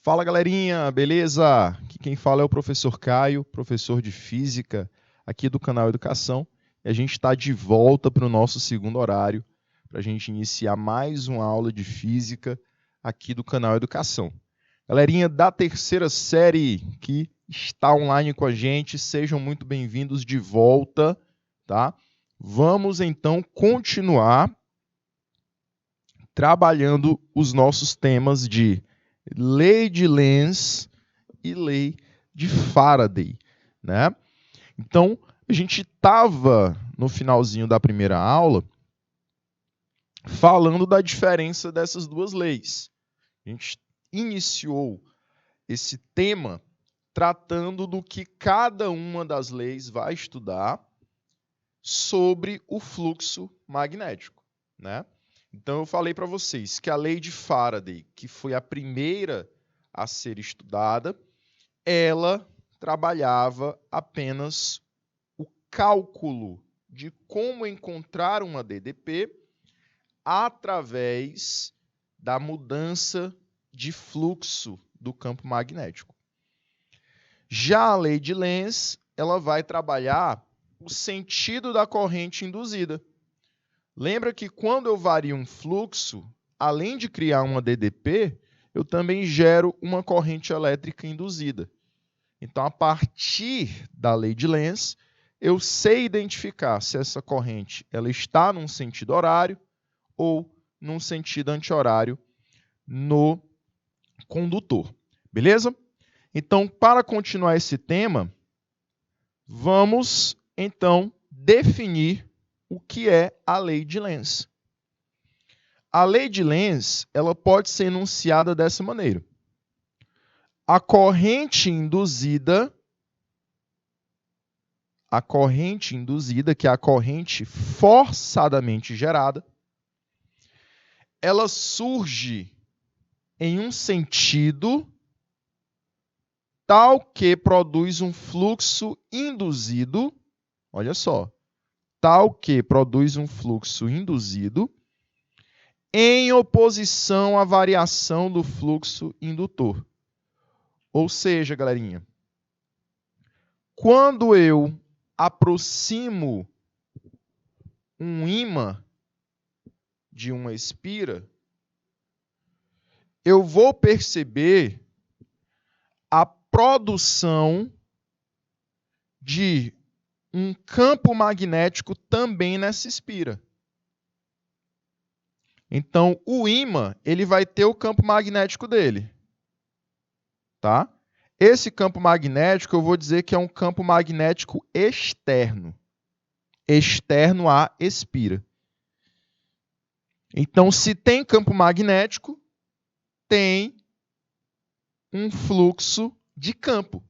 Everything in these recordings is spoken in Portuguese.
Fala galerinha, beleza? Aqui quem fala é o professor Caio, professor de Física aqui do canal Educação. E a gente está de volta para o nosso segundo horário, para a gente iniciar mais uma aula de Física aqui do canal Educação. Galerinha da terceira série que está online com a gente, sejam muito bem-vindos de volta, tá? Vamos então continuar trabalhando os nossos temas de lei de Lenz e lei de Faraday, né? Então, a gente estava no finalzinho da primeira aula falando da diferença dessas duas leis. A gente iniciou esse tema tratando do que cada uma das leis vai estudar sobre o fluxo magnético, né? Então, eu falei para vocês que a lei de Faraday, que foi a primeira a ser estudada, ela trabalhava apenas o cálculo de como encontrar uma DDP através da mudança de fluxo do campo magnético. Já a lei de Lenz, ela vai trabalhar o sentido da corrente induzida. Lembra que quando eu vario um fluxo, além de criar uma DDP, eu também gero uma corrente elétrica induzida. Então, a partir da lei de Lenz, eu sei identificar se essa corrente ela está num sentido horário ou num sentido anti-horário no condutor. Beleza? Então, para continuar esse tema, vamos, então, definir o que é a lei de Lenz. A lei de Lenz, ela pode ser enunciada dessa maneira. A corrente induzida, que é a corrente forçadamente gerada, ela surge em um sentido tal que produz um fluxo induzido, olha só, tal que produz um fluxo induzido em oposição à variação do fluxo indutor. Ou seja, galerinha, quando eu aproximo um ímã de uma espira, eu vou perceber a produção de um campo magnético também nessa espira. Então, o ímã, ele vai ter o campo magnético dele. Tá? Esse campo magnético, eu vou dizer que é um campo magnético externo. Externo à espira. Então, se tem campo magnético, tem um fluxo de campo.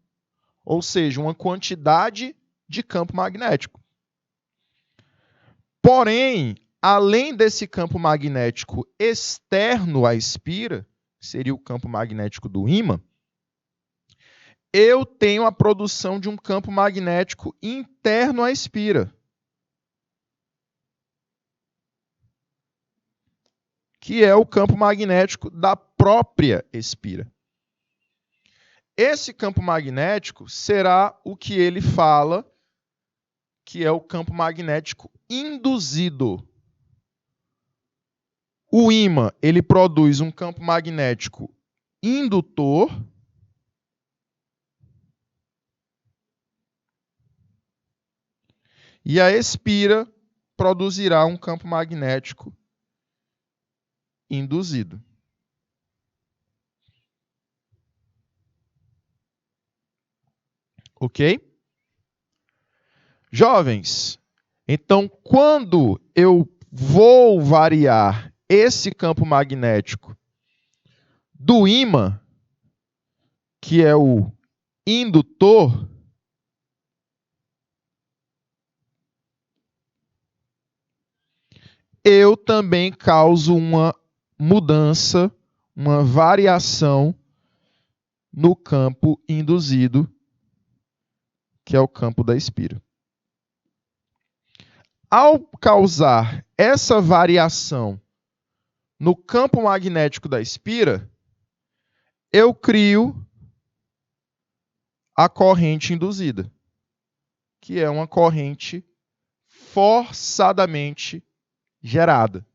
Ou seja, uma quantidade de campo magnético. Porém, além desse campo magnético externo à espira, que seria o campo magnético do ímã, eu tenho a produção de um campo magnético interno à espira, que é o campo magnético da própria espira. Esse campo magnético será o que ele fala que é o campo magnético induzido. O ímã, ele produz um campo magnético indutor e a espira produzirá um campo magnético induzido. Ok? Jovens, então quando eu vou variar esse campo magnético do ímã, que é o indutor, eu também causo uma mudança, uma variação no campo induzido, que é o campo da espira. Ao causar essa variação no campo magnético da espira, eu crio a corrente induzida, que é uma corrente forçadamente gerada.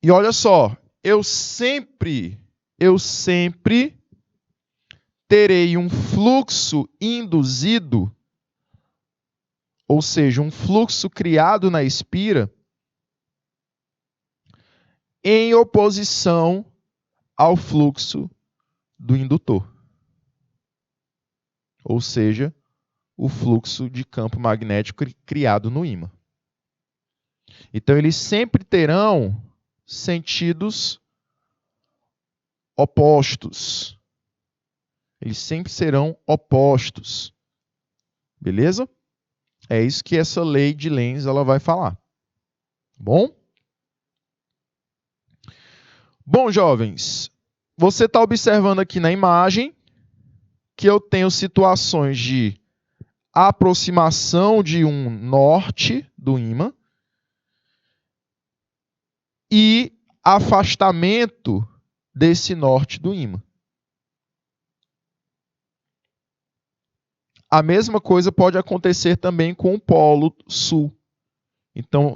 E olha só, eu sempre terei um fluxo induzido, ou seja, um fluxo criado na espira, em oposição ao fluxo do indutor. Ou seja, o fluxo de campo magnético criado no ímã. Então, eles sempre terão sentidos opostos. Eles sempre serão opostos. Beleza? É isso que essa lei de Lenz ela vai falar. Bom? Bom, jovens, você está observando aqui na imagem que eu tenho situações de aproximação de um norte do ímã e afastamento desse norte do ímã. A mesma coisa pode acontecer também com o polo sul. Então,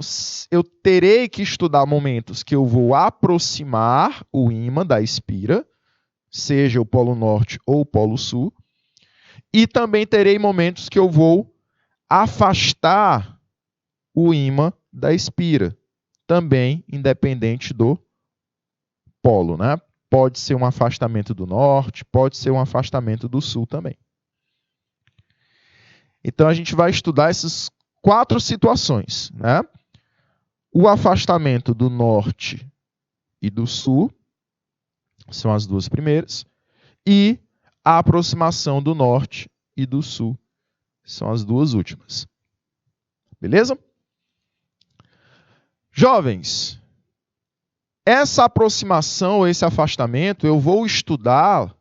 eu terei que estudar momentos que eu vou aproximar o ímã da espira, seja o polo norte ou o polo sul, e também terei momentos que eu vou afastar o ímã da espira, também independente do polo, né? Pode ser um afastamento do norte, pode ser um afastamento do sul também. Então, a gente vai estudar essas 4 situações, né? O afastamento do norte e do sul são as 2 primeiras, e a aproximação do norte e do sul são as 2 últimas. Beleza? Jovens, essa aproximação, esse afastamento, eu vou estudar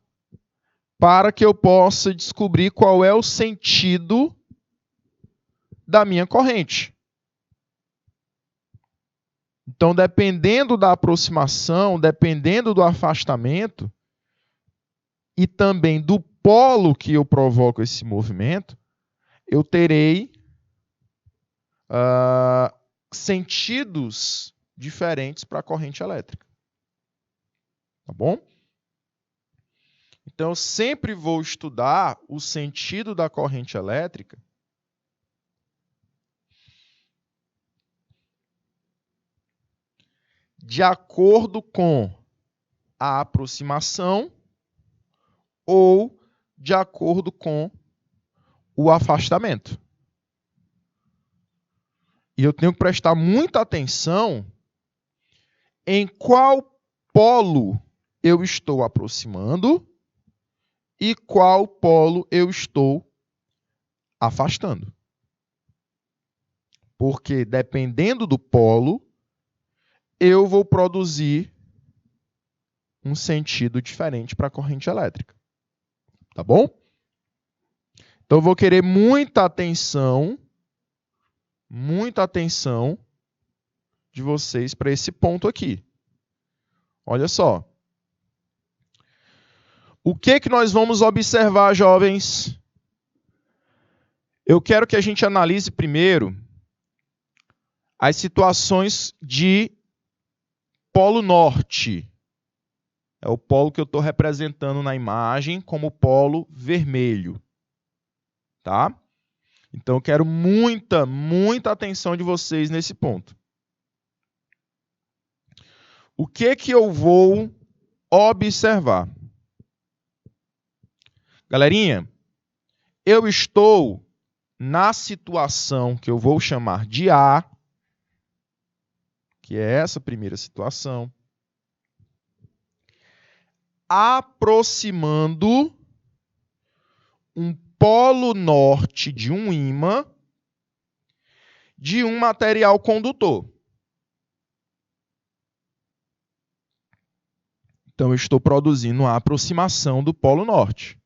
para que eu possa descobrir qual é o sentido da minha corrente. Então, dependendo da aproximação, dependendo do afastamento e também do polo que eu provoco esse movimento, eu terei sentidos diferentes para a corrente elétrica. Tá bom? Então, eu sempre vou estudar o sentido da corrente elétrica de acordo com a aproximação ou de acordo com o afastamento. E eu tenho que prestar muita atenção em qual polo eu estou aproximando e qual polo eu estou afastando. Porque dependendo do polo, eu vou produzir um sentido diferente para a corrente elétrica. Tá bom? Então, eu vou querer muita atenção de vocês para esse ponto aqui. Olha só. O que nós vamos observar, jovens? Eu quero que a gente analise primeiro as situações de polo norte. É o polo que eu estou representando na imagem como polo vermelho. Tá? Então, eu quero muita atenção de vocês nesse ponto. O que eu vou observar? Galerinha, eu estou na situação que eu vou chamar de A, que é essa primeira situação, aproximando um polo norte de um ímã de um material condutor. Então, eu estou produzindo uma aproximação do polo norte.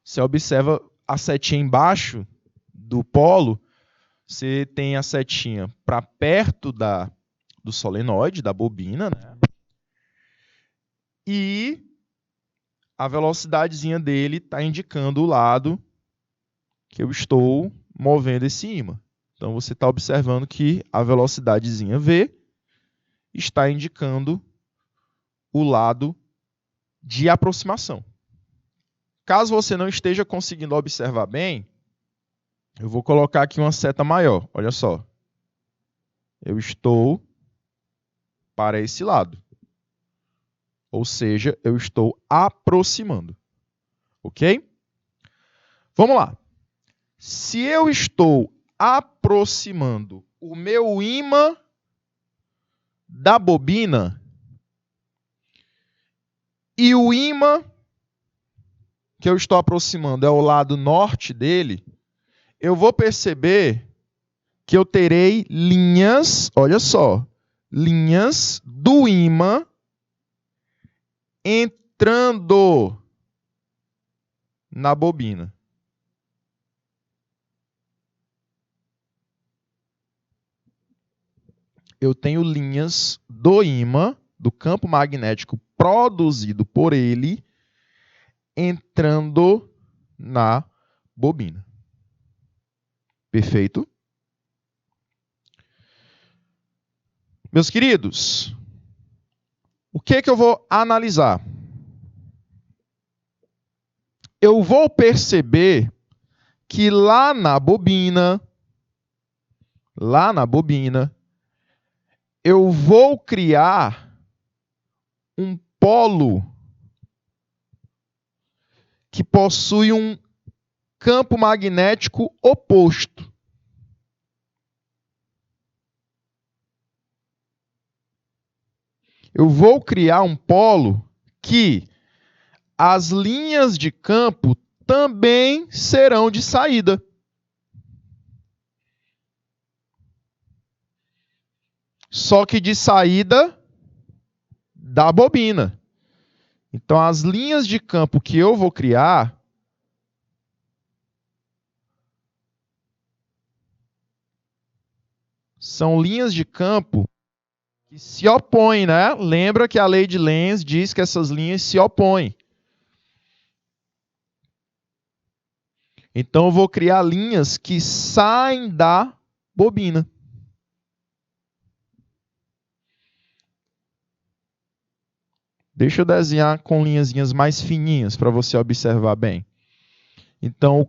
Você observa a setinha embaixo do polo, você tem a setinha para perto do solenoide, da bobina, né? e a velocidadezinha dele está indicando o lado que eu estou movendo esse ímã. Então, você está observando que a velocidadezinha V está indicando o lado de aproximação. Caso você não esteja conseguindo observar bem, eu vou colocar aqui uma seta maior. Olha só. Eu estou para esse lado. Ou seja, eu estou aproximando. Ok? Vamos lá. Se eu estou aproximando o meu ímã da bobina e o ímã que eu estou aproximando é o lado norte dele, eu vou perceber que eu terei linhas, olha só, linhas do ímã entrando na bobina. Eu tenho linhas do ímã, do campo magnético produzido por ele, entrando na bobina. Perfeito? Meus queridos, o que é que eu vou analisar? Eu vou perceber que lá na bobina, eu vou criar um polo que possui um campo magnético oposto. Eu vou criar um polo que as linhas de campo também serão de saída. Só que de saída da bobina. Então, as linhas de campo que eu vou criar são linhas de campo que se opõem, né? Lembra que a lei de Lenz diz que essas linhas se opõem. Então, eu vou criar linhas que saem da bobina. Deixa eu desenhar com linhazinhas mais fininhas para você observar bem. Então,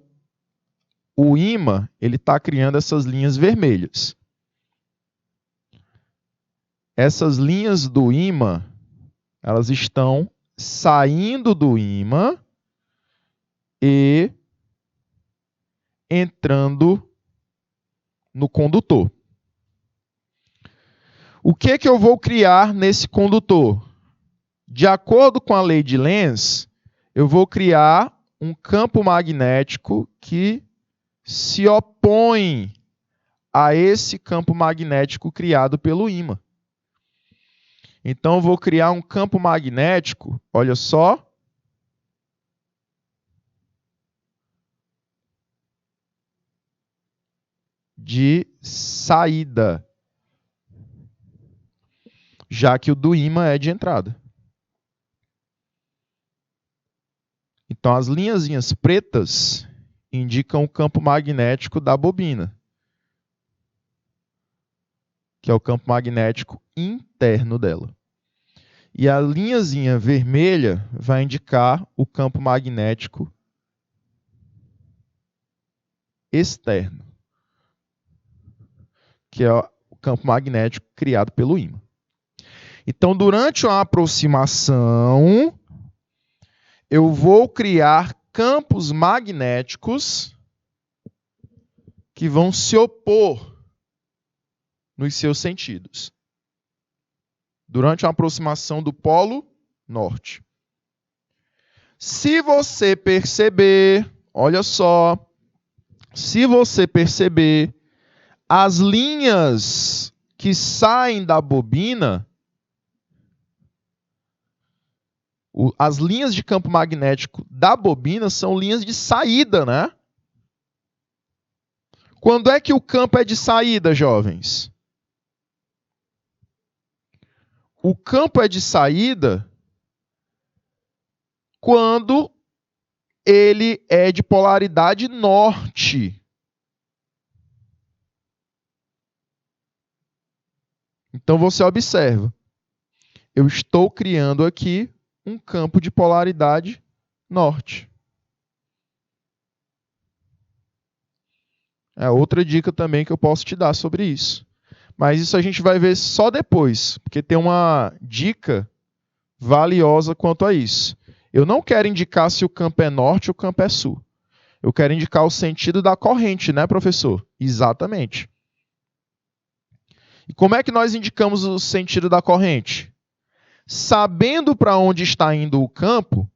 o ímã ele está criando essas linhas vermelhas. Essas linhas do ímã, elas estão saindo do ímã e entrando no condutor. O que que eu vou criar nesse condutor? De acordo com a lei de Lenz, eu vou criar um campo magnético que se opõe a esse campo magnético criado pelo ímã. Então, eu vou criar um campo magnético, olha só, de saída, já que o do ímã é de entrada. Então, as linhazinhas pretas indicam o campo magnético da bobina, que é o campo magnético interno dela. E a linhazinha vermelha vai indicar o campo magnético externo, que é o campo magnético criado pelo ímã. Então, durante a aproximação, eu vou criar campos magnéticos que vão se opor nos seus sentidos. Durante a aproximação do polo norte. Se você perceber, olha só, se você perceber, as linhas que saem da bobina, as linhas de campo magnético da bobina são linhas de saída, né? Quando é que o campo é de saída, jovens? O campo é de saída quando ele é de polaridade norte. Então você observa, eu estou criando aqui um campo de polaridade norte. É outra dica também que eu posso te dar sobre isso. Mas isso a gente vai ver só depois, porque tem uma dica valiosa quanto a isso. Eu não quero indicar se o campo é norte ou o campo é sul. Eu quero indicar o sentido da corrente, né, professor? Exatamente. E como é que nós indicamos o sentido da corrente? Sabendo para onde está indo o campo,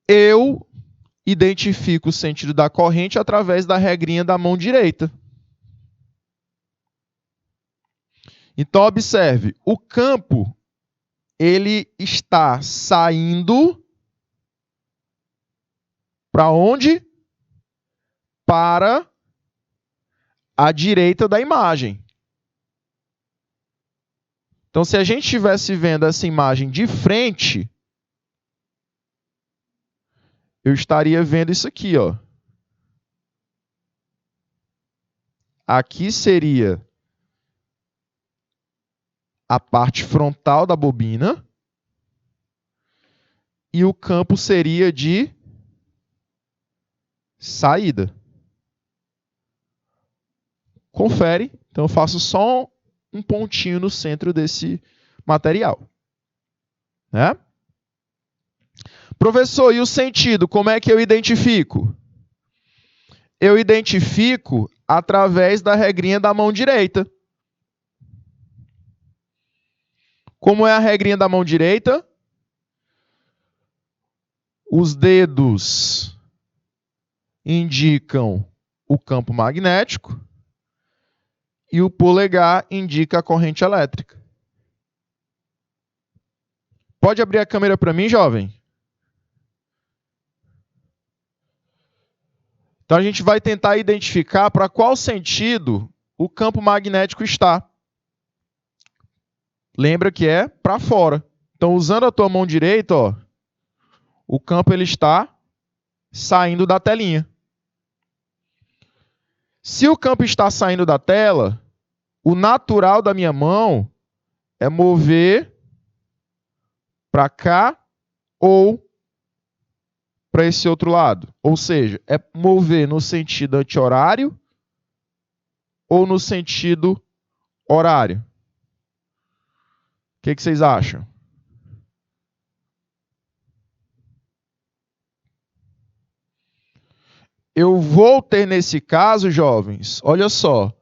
eu identifico o sentido da corrente através da regrinha da mão direita. Então, observe, o campo ele está saindo para onde? Para a direita da imagem. Então, se a gente estivesse vendo essa imagem de frente, eu estaria vendo isso aqui, ó. Aqui seria a parte frontal da bobina e o campo seria de saída. Confere. Então, eu faço só um pontinho no centro desse material. Né? Professor, e o sentido? Como é que eu identifico? Eu identifico através da regrinha da mão direita. Como é a regrinha da mão direita? Os dedos indicam o campo magnético e o polegar indica a corrente elétrica. Pode abrir a câmera para mim, jovem? Então a gente vai tentar identificar para qual sentido o campo magnético está. Lembra que é para fora. Então, usando a tua mão direita, ó, o campo ele está saindo da telinha. Se o campo está saindo da tela, o natural da minha mão é mover para cá ou para esse outro lado. Ou seja, é mover no sentido anti-horário ou no sentido horário. O que vocês acham? Eu vou ter nesse caso, jovens, olha só,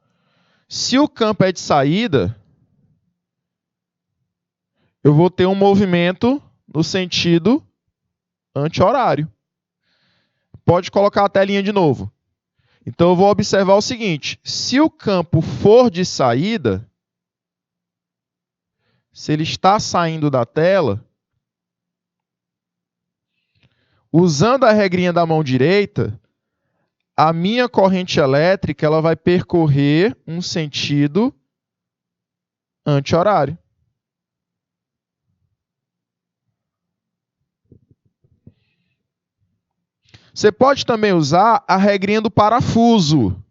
se o campo é de saída, eu vou ter um movimento no sentido anti-horário. Pode colocar a telinha de novo. Então, eu vou observar o seguinte, se o campo for de saída, se ele está saindo da tela, usando a regrinha da mão direita, a minha corrente elétrica ela vai percorrer um sentido anti-horário. Você pode também usar a regrinha do parafuso.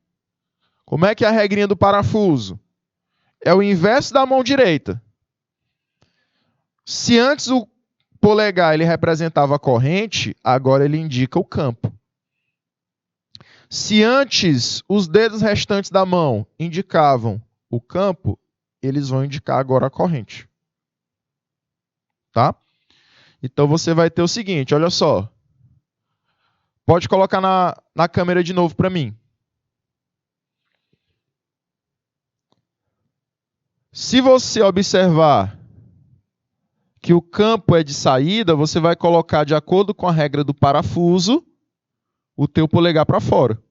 Como é que é a regrinha do parafuso? É o inverso da mão direita. Se antes o polegar ele representava a corrente, agora ele indica o campo. Se antes os dedos restantes da mão indicavam o campo, eles vão indicar agora a corrente. Tá? Então você vai ter o seguinte, olha só. Pode colocar na câmera de novo para mim. Se você observar que o campo é de saída, você vai colocar, de acordo com a regra do parafuso, o teu polegar para fora.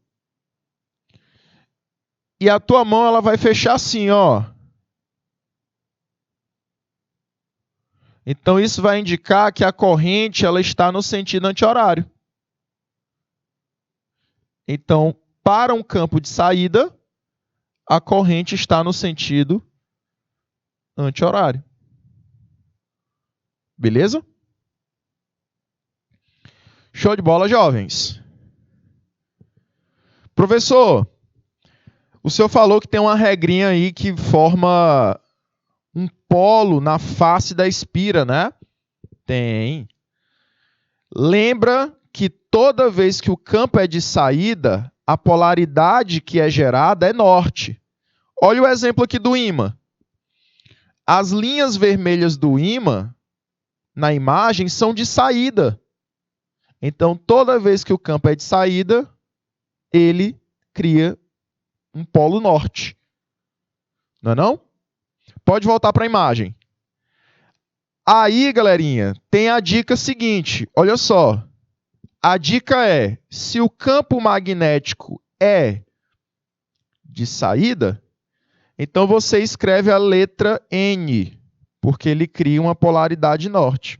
E a tua mão ela vai fechar assim, ó. Então isso vai indicar que a corrente ela está no sentido anti-horário. Então, para um campo de saída, a corrente está no sentido anti-horário. Beleza? Show de bola, jovens. Professor, o senhor falou que tem uma regrinha aí que forma um polo na face da espira, né? Tem. Lembra que toda vez que o campo é de saída, a polaridade que é gerada é norte. Olha o exemplo aqui do ímã. As linhas vermelhas do ímã, na imagem, são de saída. Então, toda vez que o campo é de saída, ele cria um polo norte. Não é não? Pode voltar para a imagem. Aí, galerinha, tem a dica seguinte. Olha só. A dica é, se o campo magnético é de saída, então você escreve a letra N, porque ele cria uma polaridade norte.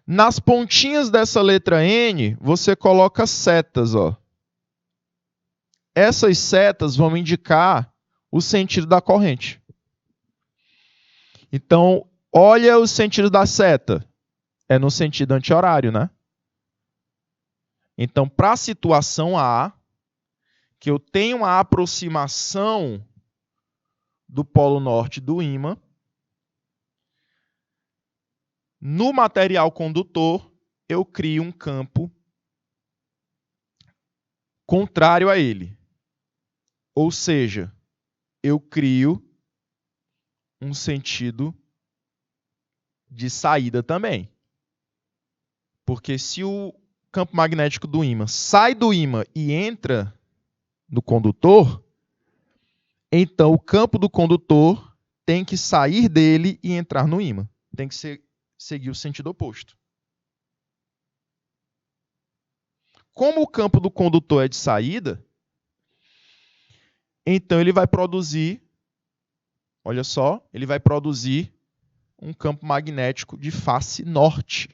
Nas pontinhas dessa letra N, você coloca setas, ó. Essas setas vão indicar o sentido da corrente. Então, olha o sentido da seta. É no sentido anti-horário, né? Então, para a situação A, que eu tenho uma aproximação do polo norte do ímã, no material condutor, eu crio um campo contrário a ele. Ou seja, eu crio um sentido de saída também. Porque se o campo magnético do ímã sai do ímã e entra no condutor, então o campo do condutor tem que sair dele e entrar no ímã. Tem que seguir o sentido oposto. Como o campo do condutor é de saída, então ele vai produzir, olha só, ele vai produzir um campo magnético de face norte.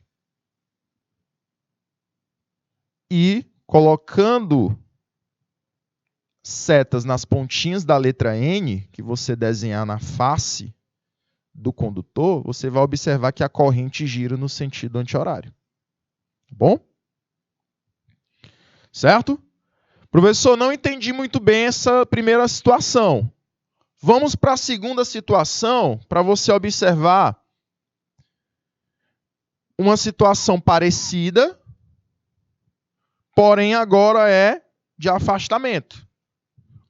E colocando setas nas pontinhas da letra N, que você desenhar na face do condutor, você vai observar que a corrente gira no sentido anti-horário. Tá bom? Certo? Professor, não entendi muito bem essa primeira situação. Vamos para a segunda situação, para você observar uma situação parecida, porém agora é de afastamento.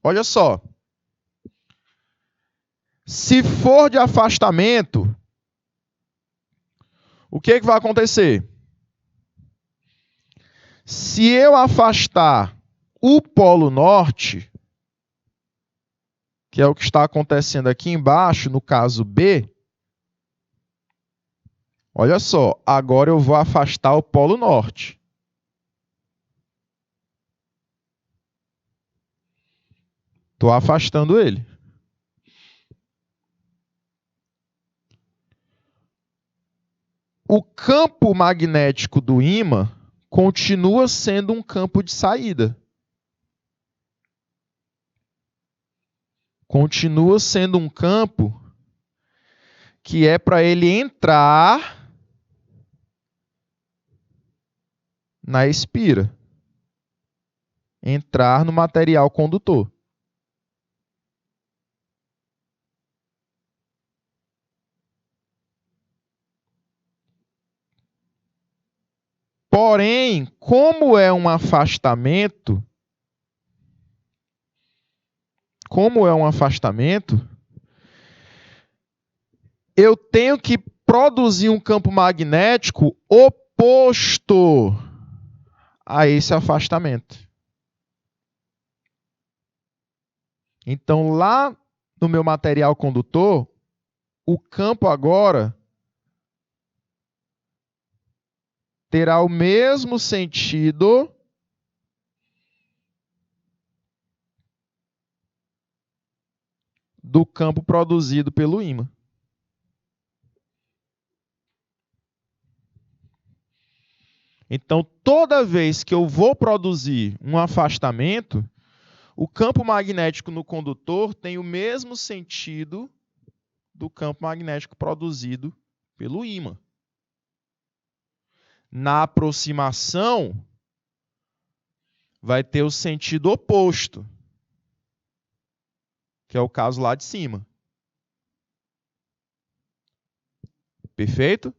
Olha só. Se for de afastamento, o que vai acontecer? Se eu afastar o polo norte, que é o que está acontecendo aqui embaixo, no caso B, olha só, agora eu vou afastar o polo norte. Estou afastando ele. O campo magnético do ímã continua sendo um campo de saída. Continua sendo um campo que é para ele entrar na espira. Entrar no material condutor. Porém, como é um afastamento, eu tenho que produzir um campo magnético oposto a esse afastamento. Então, lá no meu material condutor, o campo agora terá o mesmo sentido do campo produzido pelo ímã. Então, toda vez que eu vou produzir um afastamento, o campo magnético no condutor tem o mesmo sentido do campo magnético produzido pelo ímã. na aproximação, vai ter o sentido oposto, que é o caso lá de cima. Perfeito?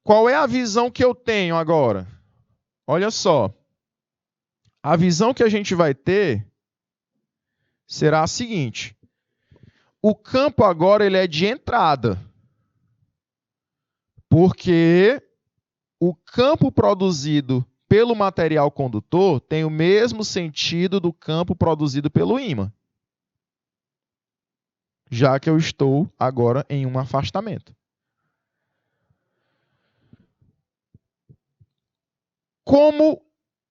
Qual é a visão que eu tenho agora? Olha só. A visão que a gente vai ter será a seguinte. O campo agora ele é de entrada. Porque o campo produzido pelo material condutor tem o mesmo sentido do campo produzido pelo ímã. Já que eu estou agora em um afastamento. Como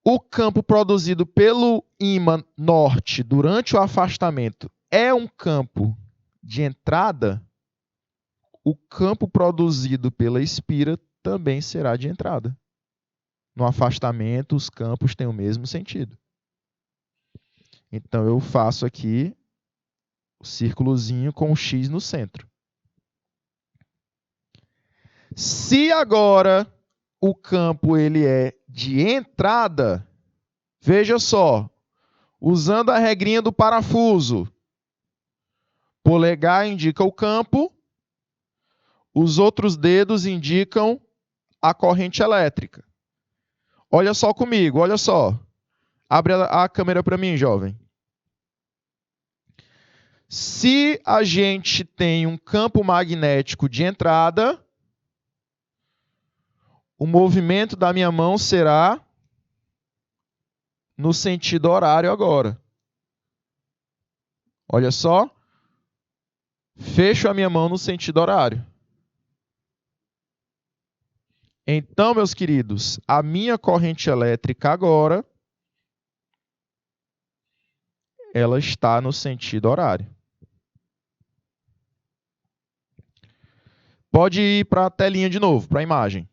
o campo produzido pelo ímã norte durante o afastamento é um campo de entrada, o campo produzido pela espira também será de entrada. No afastamento, os campos têm o mesmo sentido. Então, eu faço aqui o círculozinho com o X no centro. Se agora o campo ele é de entrada, veja só, usando a regrinha do parafuso, polegar indica o campo, os outros dedos indicam a corrente elétrica. Olha só comigo, olha só. Abre a câmera para mim, jovem. Se a gente tem um campo magnético de entrada, o movimento da minha mão será no sentido horário agora. Olha só. Fecho a minha mão no sentido horário. Então, meus queridos, a minha corrente elétrica agora, ela está no sentido horário. Pode ir para a telinha de novo, para a imagem.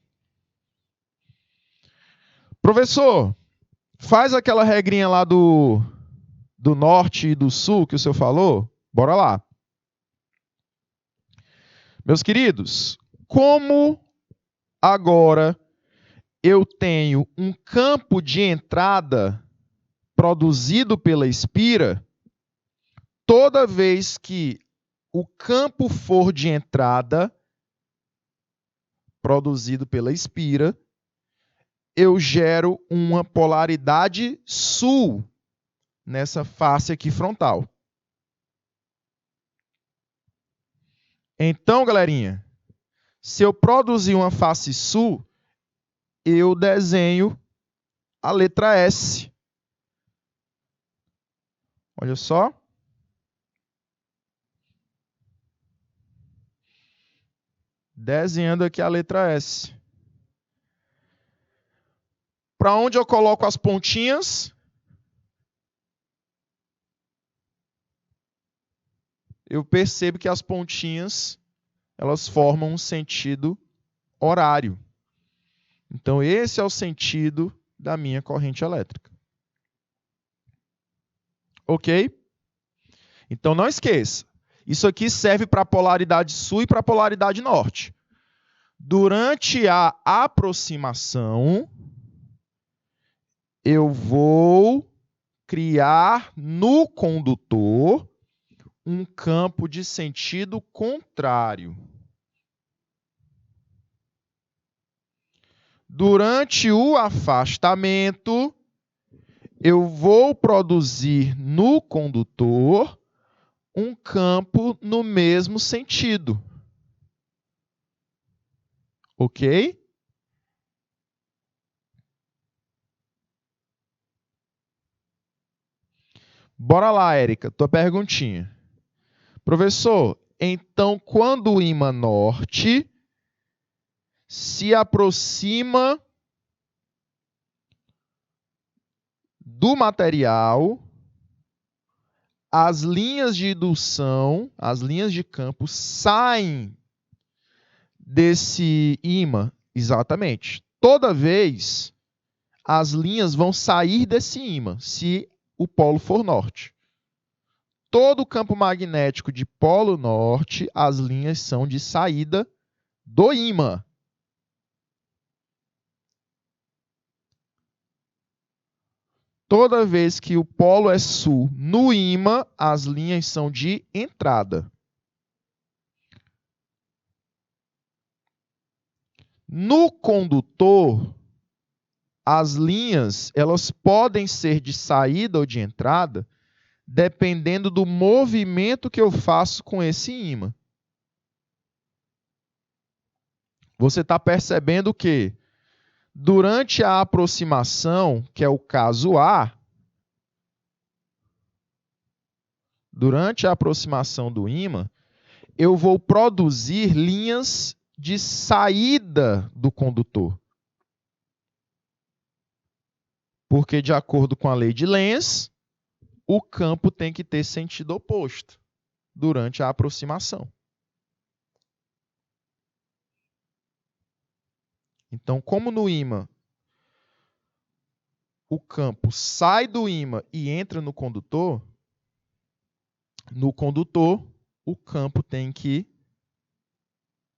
Professor, faz aquela regrinha lá do norte e do sul que o senhor falou. Bora lá. Meus queridos, como agora eu tenho um campo de entrada produzido pela espira, toda vez que o campo for de entrada produzido pela espira, eu gero uma polaridade sul nessa face aqui frontal. Então, galerinha, se eu produzir uma face sul, eu desenho a letra S. Olha só. Desenhando aqui a letra S. Para onde eu coloco as pontinhas? Eu percebo que as pontinhas, elas formam um sentido horário. Então, esse é o sentido da minha corrente elétrica. Ok? Então, não esqueça. Isso aqui serve para a polaridade sul e para a polaridade norte. Durante a aproximação, eu vou criar no condutor um campo de sentido contrário. Durante o afastamento, eu vou produzir no condutor um campo no mesmo sentido. Ok? Bora lá, Érica, tua perguntinha. Professor, então quando o ímã norte se aproxima do material, as linhas de indução, as linhas de campo saem desse ímã. Exatamente. Toda vez as linhas vão sair desse ímã, se o polo for norte. Todo o campo magnético de polo norte, as linhas são de saída do ímã. Toda vez que o polo é sul no ímã, as linhas são de entrada. No condutor, as linhas elas podem ser de saída ou de entrada, dependendo do movimento que eu faço com esse ímã. Você está percebendo que, durante a aproximação, que é o caso A, durante a aproximação do ímã, eu vou produzir linhas de saída do condutor. Porque, de acordo com a lei de Lenz, o campo tem que ter sentido oposto durante a aproximação. Então, como no ímã o campo sai do ímã e entra no condutor o campo tem que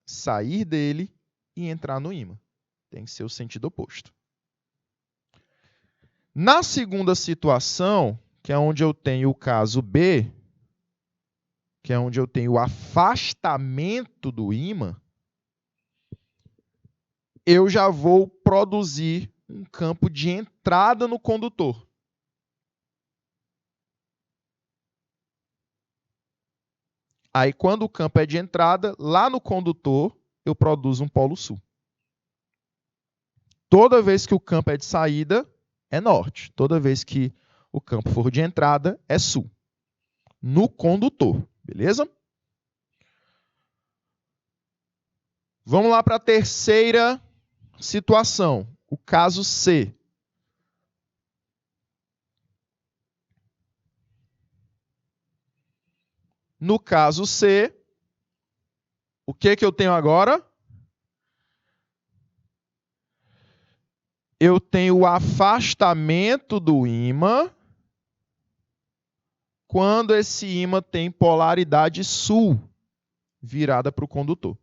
sair dele e entrar no ímã. Tem que ser o sentido oposto. Na segunda situação, que é onde eu tenho o caso B, que é onde eu tenho o afastamento do ímã, eu já vou produzir um campo de entrada no condutor. Aí, quando o campo é de entrada, lá no condutor, eu produzo um polo sul. Toda vez que o campo é de saída, é norte. Toda vez que o campo for de entrada, é sul. No condutor, beleza? Vamos lá para a terceira situação, o caso C. No caso C, o que eu tenho agora? Eu tenho o afastamento do ímã quando esse ímã tem polaridade sul virada para o condutor.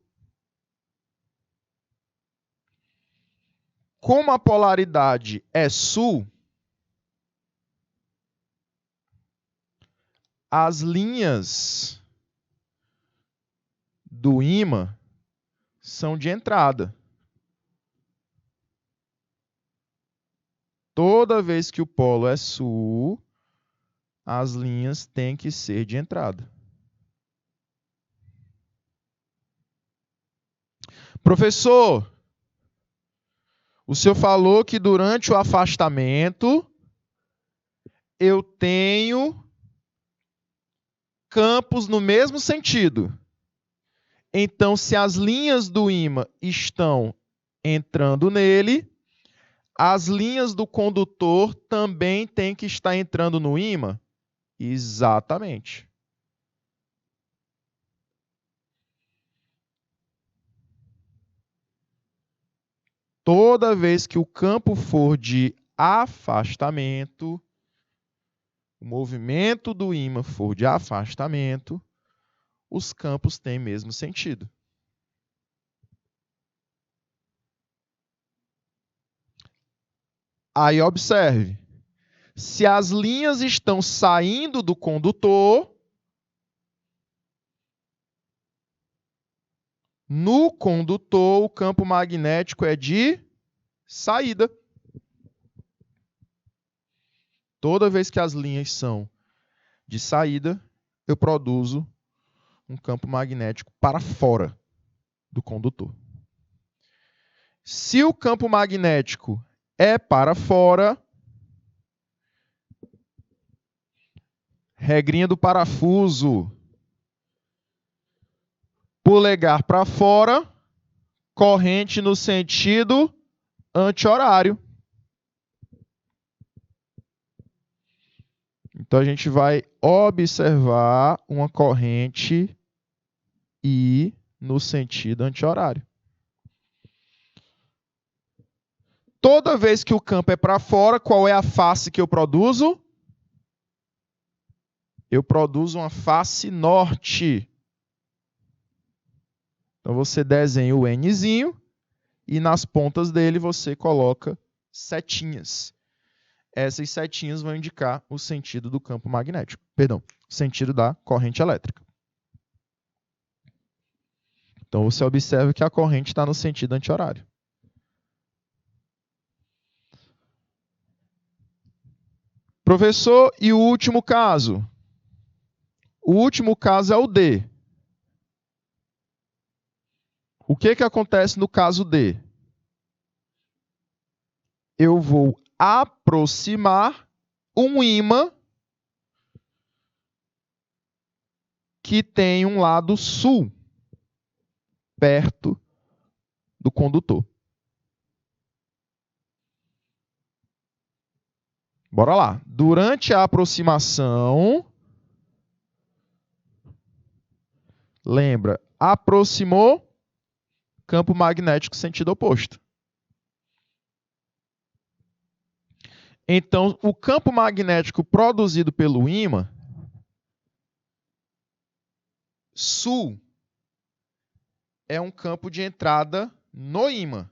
Como a polaridade é sul, as linhas do ímã são de entrada. Toda vez que o polo é sul, as linhas têm que ser de entrada. Professor, o senhor falou que durante o afastamento eu tenho campos no mesmo sentido. Então, se as linhas do ímã estão entrando nele, as linhas do condutor também têm que estar entrando no ímã? Exatamente. Toda vez que o campo for de afastamento, o movimento do ímã for de afastamento, os campos têm mesmo sentido. Aí observe, se as linhas estão saindo do condutor, no condutor o campo magnético é de saída. Toda vez que as linhas são de saída, eu produzo um campo magnético para fora do condutor. Se o campo magnético é para fora, regrinha do parafuso, polegar para fora, corrente no sentido anti-horário. Então a gente vai observar uma corrente I no sentido anti-horário. Toda vez que o campo é para fora, qual é a face que eu produzo? Eu produzo uma face norte. Então você desenha o Nzinho e nas pontas dele você coloca setinhas. essas setinhas vão indicar o sentido do campo magnético. Perdão, o sentido da corrente elétrica. Então, você observa que a corrente está no sentido anti-horário. Professor, e o último caso? O último caso é o D. O que acontece no caso D? Eu vou aproximar um ímã que tem um lado sul, perto do condutor. Bora lá. Durante a aproximação, lembra, aproximou, campo magnético sentido oposto. Então, o campo magnético produzido pelo ímã sul é um campo de entrada no ímã.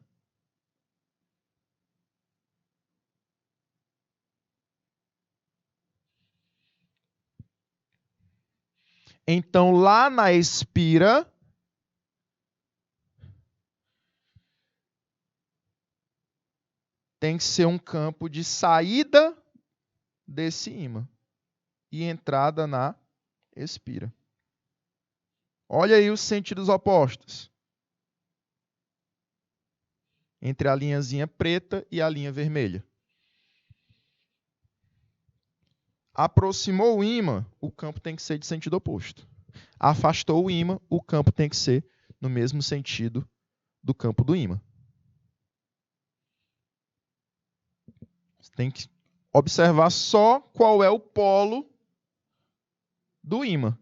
Então, lá na espira, tem que ser um campo de saída desse ímã e entrada na espira. Olha aí os sentidos opostos. Entre a linhazinha preta e a linha vermelha. Aproximou o ímã, o campo tem que ser de sentido oposto. Afastou o ímã, o campo tem que ser no mesmo sentido do campo do ímã. Você tem que observar só qual é o polo do ímã.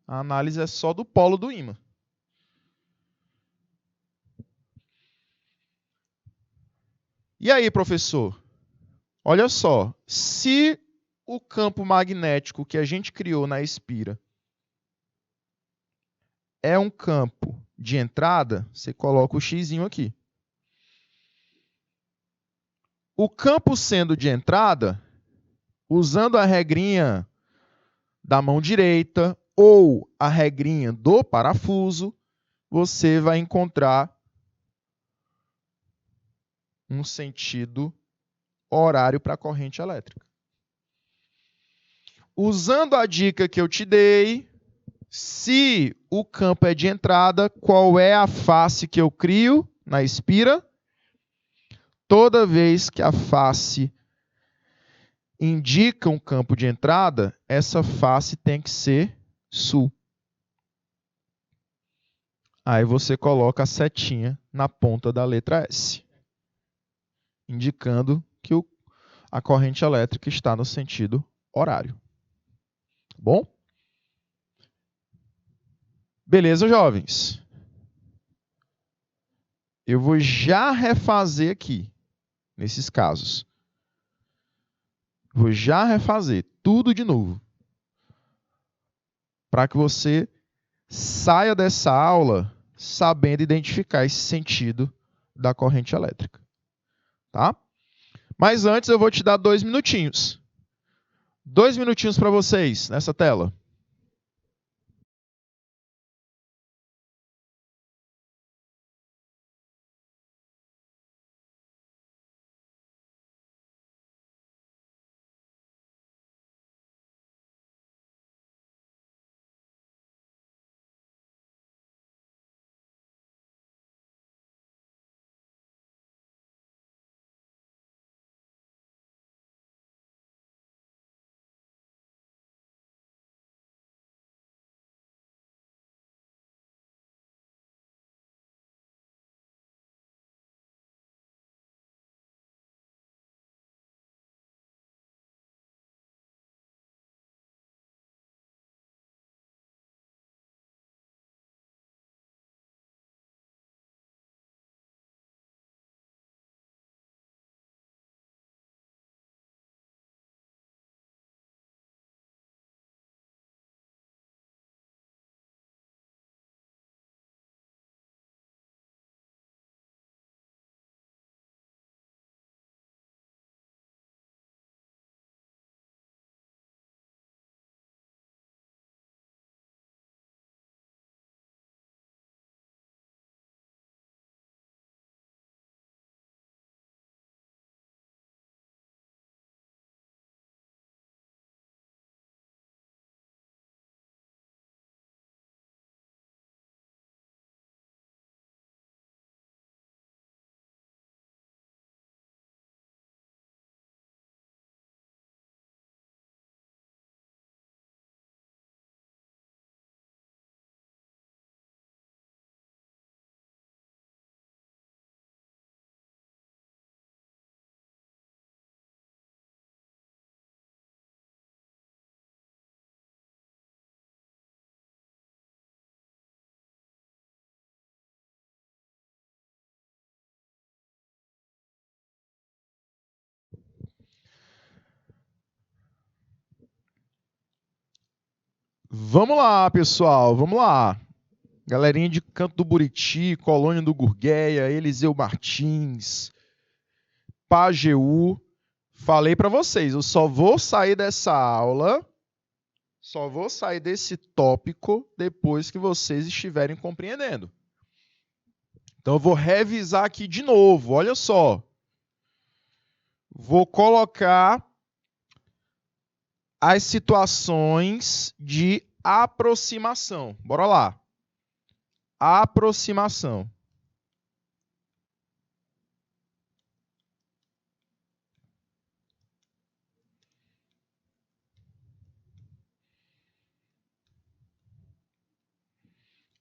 A análise é só do polo do ímã. E aí, professor? Olha só, se o campo magnético que a gente criou na espira é um campo de entrada, você coloca o xizinho aqui. O campo sendo de entrada, usando a regrinha da mão direita ou a regrinha do parafuso, você vai encontrar um sentido horário para a corrente elétrica. Usando a dica que eu te dei, se o campo é de entrada, qual é a face que eu crio na espira? Toda vez que a face indica um campo de entrada, essa face tem que ser sul. Aí você coloca a setinha na ponta da letra S, indicando que a corrente elétrica está no sentido horário. Bom? Beleza, jovens? Eu vou já refazer aqui, nesses casos. Vou já refazer tudo de novo. Para que você saia dessa aula sabendo identificar esse sentido da corrente elétrica. Tá? Mas antes eu vou te dar 2 minutinhos. 2 minutinhos para vocês nessa tela. Vamos lá, pessoal, vamos lá. Galerinha de Canto do Buriti, Colônia do Gurgueia, Eliseu Martins, Pajeú. Falei para vocês, eu só vou sair dessa aula, só vou sair desse tópico depois que vocês estiverem compreendendo. Então eu vou revisar aqui de novo, olha só. Vou colocar as situações de aproximação. Bora lá. Aproximação.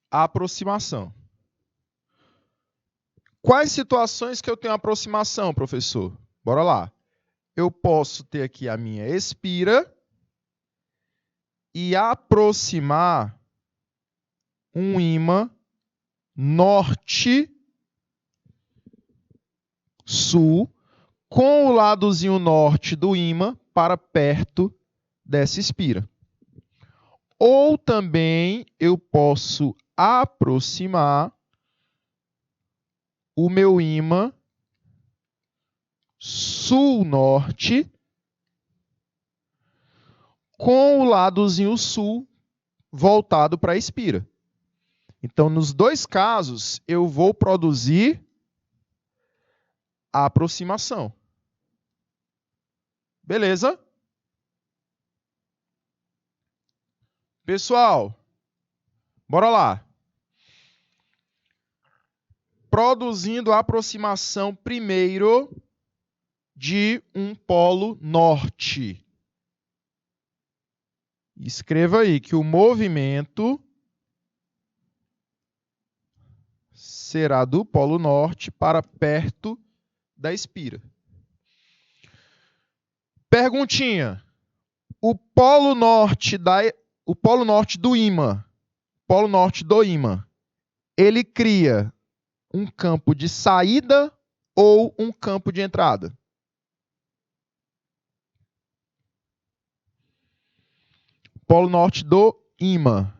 Aproximação. Quais situações que eu tenho aproximação, professor? Bora lá. Eu posso ter aqui a minha espira e aproximar um ímã norte-sul com o ladozinho norte do ímã para perto dessa espira. Ou também eu posso aproximar o meu ímã sul-norte com o ladozinho sul voltado para a espira. Então, nos dois casos, eu vou produzir a aproximação. Beleza? Pessoal, bora lá. Produzindo a aproximação primeiro de um polo norte. Escreva aí que o movimento será do polo norte para perto da espira. Perguntinha. O polo norte do ímã, ele cria um campo de saída ou um campo de entrada? Polo norte do ímã.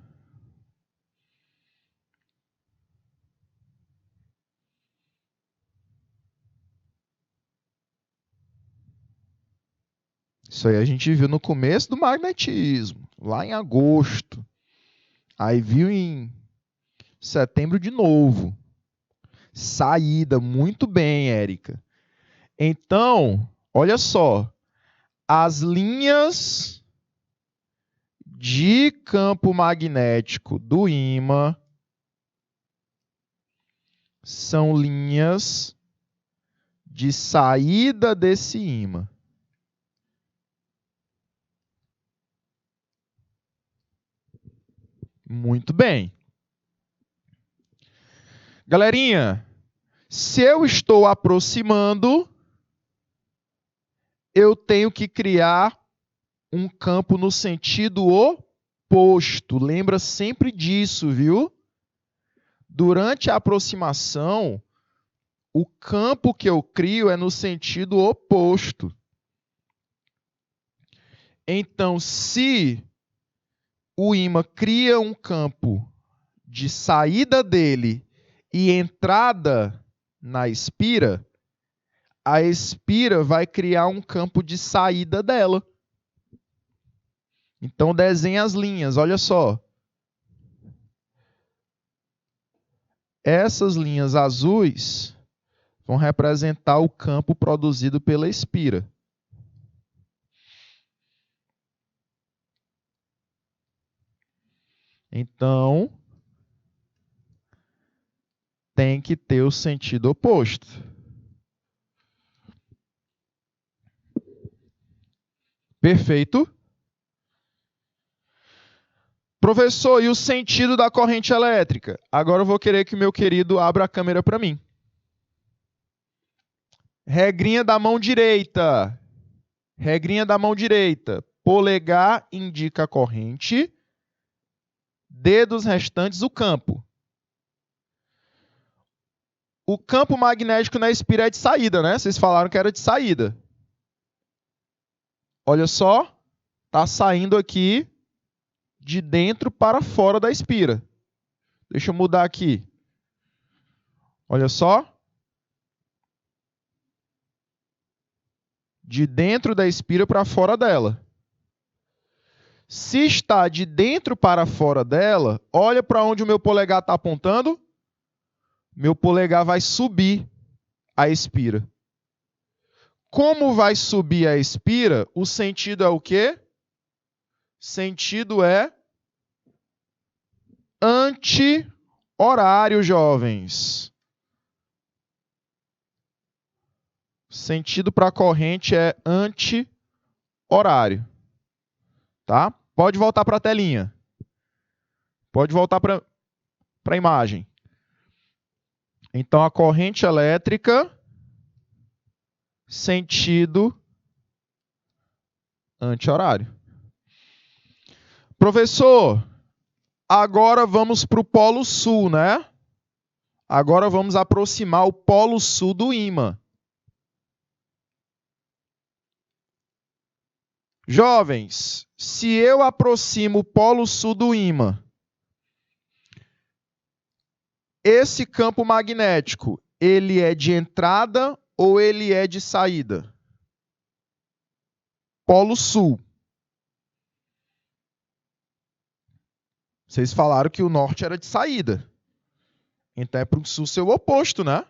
Isso aí a gente viu no começo do magnetismo, lá em agosto. Aí viu em setembro de novo. Saída, muito bem, Érica. Então, olha só. As linhas de campo magnético do ímã são linhas de saída desse ímã. Muito bem. Galerinha, se eu estou aproximando, eu tenho que criar um campo no sentido oposto. Lembra sempre disso, viu? Durante a aproximação, o campo que eu crio é no sentido oposto. Então, se o ímã cria um campo de saída dele e entrada na espira, a espira vai criar um campo de saída dela. Então, desenha as linhas, olha só. Essas linhas azuis vão representar o campo produzido pela espira. Então, tem que ter o sentido oposto. Perfeito? Professor, e o sentido da corrente elétrica? Agora eu vou querer que o meu querido abra a câmera para mim. Regrinha da mão direita. Regrinha da mão direita. Polegar indica a corrente. Dedos restantes, o campo. O campo magnético na espira é de saída, né? Vocês falaram que era de saída. Olha só. Está saindo aqui de dentro para fora da espira. Deixa eu mudar aqui. Olha só. De dentro da espira para fora dela. Se está de dentro para fora dela, olha para onde o meu polegar está apontando. Meu polegar vai subir a espira. Como vai subir a espira, o sentido é o quê? Sentido é anti-horário, jovens. Sentido para a corrente é anti-horário. Tá? Pode voltar para a telinha. Pode voltar para a imagem. Então, a corrente elétrica, sentido anti-horário. Professor, agora vamos para o Polo Sul, né? Agora vamos aproximar o Polo Sul do ímã. Jovens, se eu aproximo o Polo Sul do ímã, esse campo magnético, ele é de entrada ou ele é de saída? Polo Sul. Vocês falaram que o norte era de saída. Então é para o sul ser o oposto, né?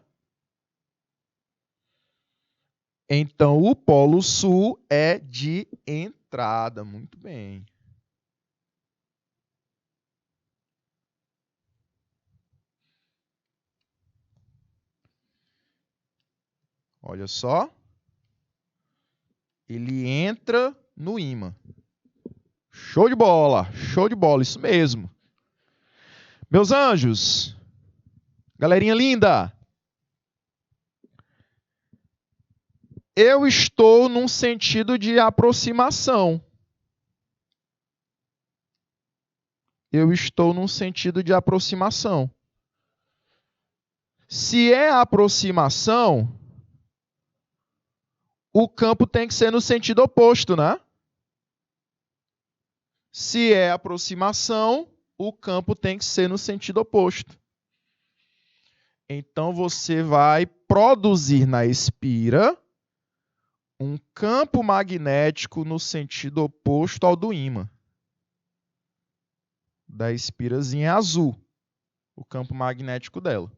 Então o Polo Sul é de entrada. Muito bem. Olha só. Ele entra no ímã. Show de bola, isso mesmo. Meus anjos, galerinha linda, eu estou num sentido de aproximação. Eu estou num sentido de aproximação. Se é aproximação, o campo tem que ser no sentido oposto, né? Se é aproximação, o campo tem que ser no sentido oposto. Então, você vai produzir na espira um campo magnético no sentido oposto ao do ímã. Da espirazinha azul, o campo magnético dela.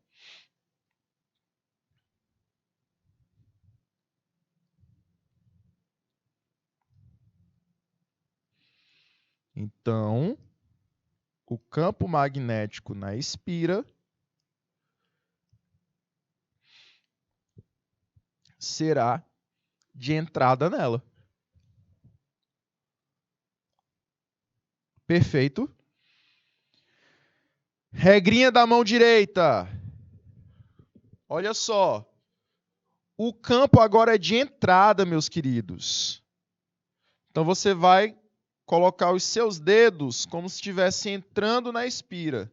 Então, o campo magnético na espira será de entrada nela. Perfeito. Regrinha da mão direita. Olha só. O campo agora é de entrada, meus queridos. Então, você vai colocar os seus dedos como se estivesse entrando na espira.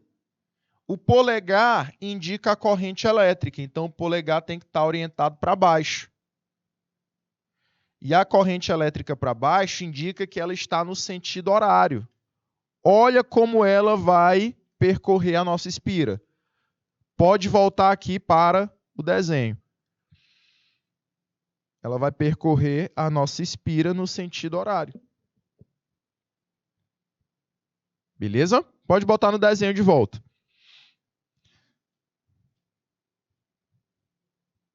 O polegar indica a corrente elétrica, então o polegar tem que estar orientado para baixo. E a corrente elétrica para baixo indica que ela está no sentido horário. Olha como ela vai percorrer a nossa espira. Pode voltar aqui para o desenho. Ela vai percorrer a nossa espira no sentido horário. Beleza? Pode botar no desenho de volta.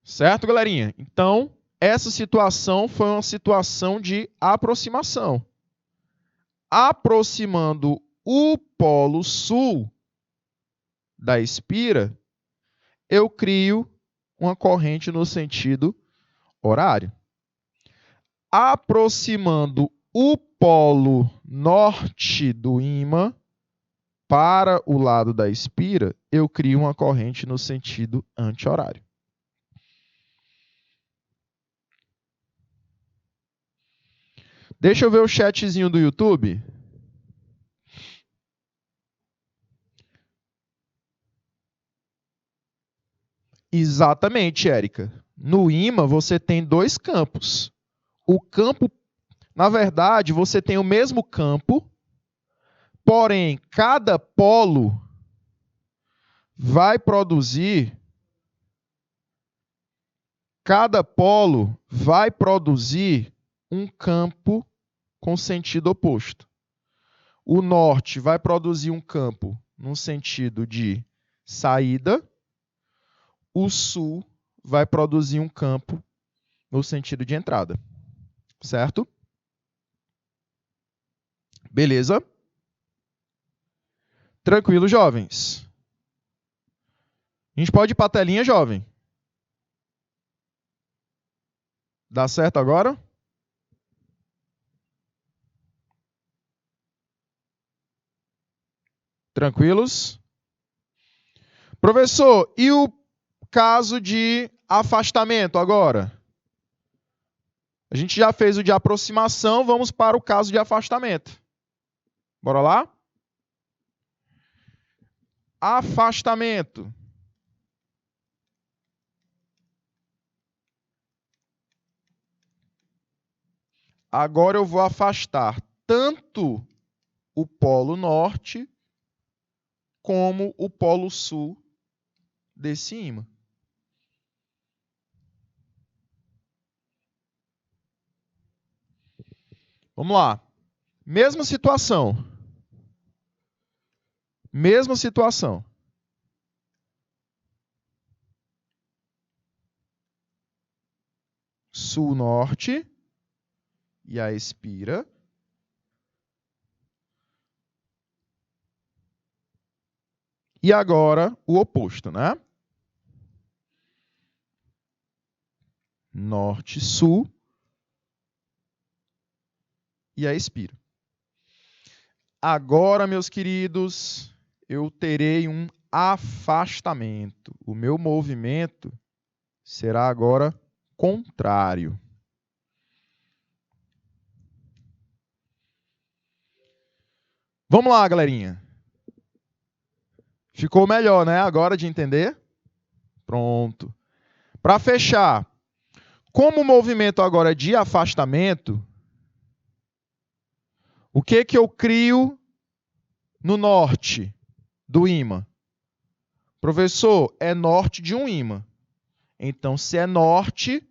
Certo, galerinha? Então, essa situação foi uma situação de aproximação. Aproximando o polo sul da espira, eu crio uma corrente no sentido horário. Aproximando o polo norte do ímã para o lado da espira, eu crio uma corrente no sentido anti-horário. Deixa eu ver o chatzinho do YouTube. Exatamente, Érica. No ímã, você tem dois campos. O campo, na verdade, você tem o mesmo campo, Porém, cada polo vai produzir um campo com sentido oposto. O norte vai produzir um campo no sentido de saída, o sul vai produzir um campo no sentido de entrada. Certo? Beleza? Tranquilo, jovens? A gente pode ir para a telinha, jovem? Dá certo agora? Tranquilos? Professor, e o caso de afastamento agora? A gente já fez o de aproximação, vamos para o caso de afastamento. Bora lá? Afastamento. Agora eu vou afastar tanto o polo norte como o polo sul desse ímã. Vamos lá. Mesma situação. Mesma situação. Sul-norte. E a expira. E agora o oposto, né? Norte-sul. E a expira. Agora, meus queridos, eu terei um afastamento. O meu movimento será agora contrário. Vamos lá, galerinha. Ficou melhor, né? Agora de entender? Pronto. Para fechar, como o movimento agora é de afastamento, o que eu crio no norte do ímã? Professor, é norte de um ímã. Então, se é norte,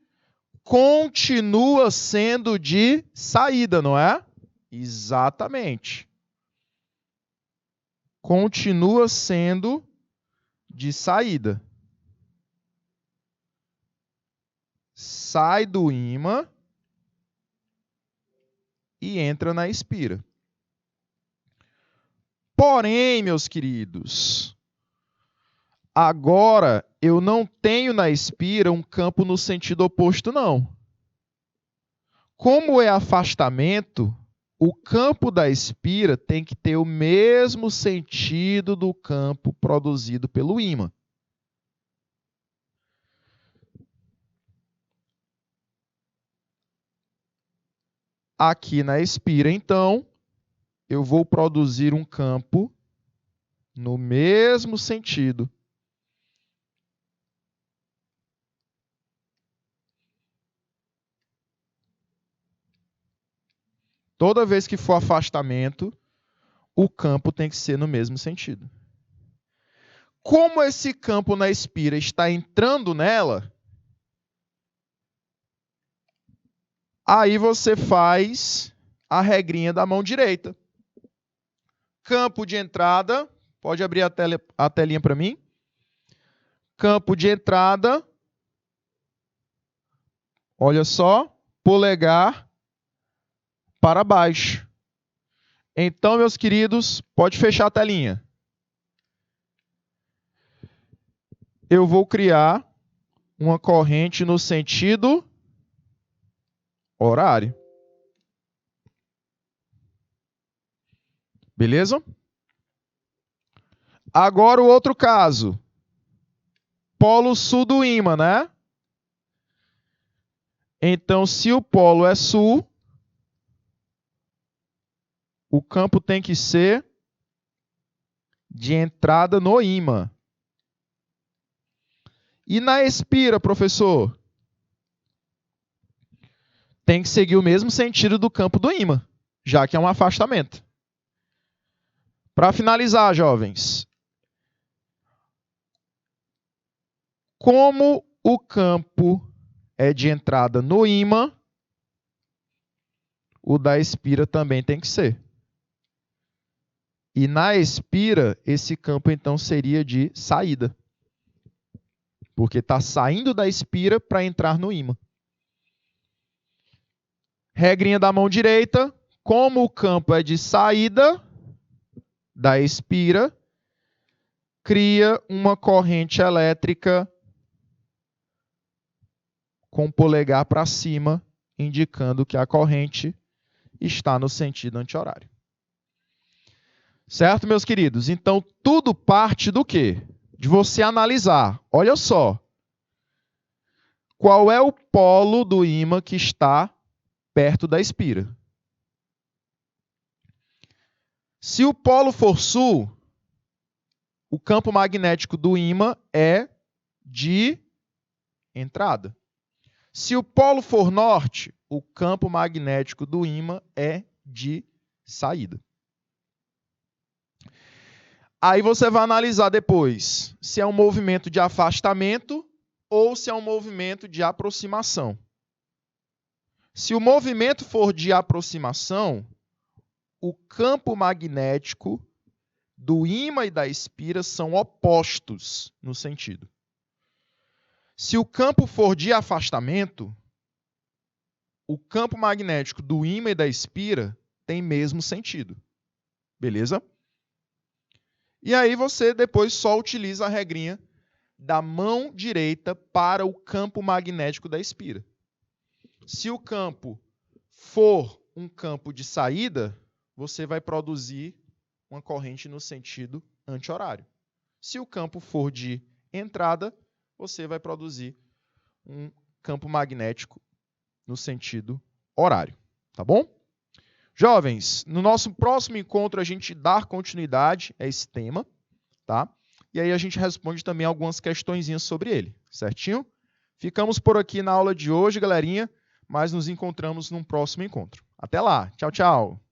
continua sendo de saída, não é? Exatamente. Continua sendo de saída. Sai do ímã e entra na expira. Porém, meus queridos, agora eu não tenho na expira um campo no sentido oposto, não. Como é afastamento, o campo da expira tem que ter o mesmo sentido do campo produzido pelo ímã. Aqui na expira, então, eu vou produzir um campo no mesmo sentido. Toda vez que for afastamento, o campo tem que ser no mesmo sentido. Como esse campo na expira está entrando nela, aí você faz a regrinha da mão direita. Campo de entrada, pode abrir a telinha para mim. Campo de entrada, olha só, polegar para baixo. Então, meus queridos, pode fechar a telinha. Eu vou criar uma corrente no sentido horário. Beleza? Agora o outro caso. Polo sul do ímã, né? Então, se o polo é sul, o campo tem que ser de entrada no ímã. E na expira, professor? Tem que seguir o mesmo sentido do campo do ímã, já que é um afastamento. Para finalizar, jovens, como o campo é de entrada no ímã, o da espira também tem que ser. E na espira, esse campo então seria de saída. Porque está saindo da espira para entrar no ímã. Regrinha da mão direita, como o campo é de saída da espira, cria uma corrente elétrica com o polegar para cima, indicando que a corrente está no sentido anti-horário. Certo, meus queridos? Então, tudo parte do quê? De você analisar. Olha só. Qual é o polo do ímã que está perto da espira? Se o polo for sul, o campo magnético do ímã é de entrada. Se o polo for norte, o campo magnético do ímã é de saída. Aí você vai analisar depois se é um movimento de afastamento ou se é um movimento de aproximação. Se o movimento for de aproximação, o campo magnético do ímã e da espira são opostos no sentido. Se o campo for de afastamento, o campo magnético do ímã e da espira tem mesmo sentido. Beleza? E aí você depois só utiliza a regrinha da mão direita para o campo magnético da espira. Se o campo for um campo de saída, você vai produzir uma corrente no sentido anti-horário. Se o campo for de entrada, você vai produzir um campo magnético no sentido horário. Tá bom? Jovens, no nosso próximo encontro a gente dá continuidade a esse tema, tá? E aí a gente responde também algumas questõezinhas sobre ele, certinho? Ficamos por aqui na aula de hoje, galerinha, mas nos encontramos num próximo encontro. Até lá, tchau, tchau!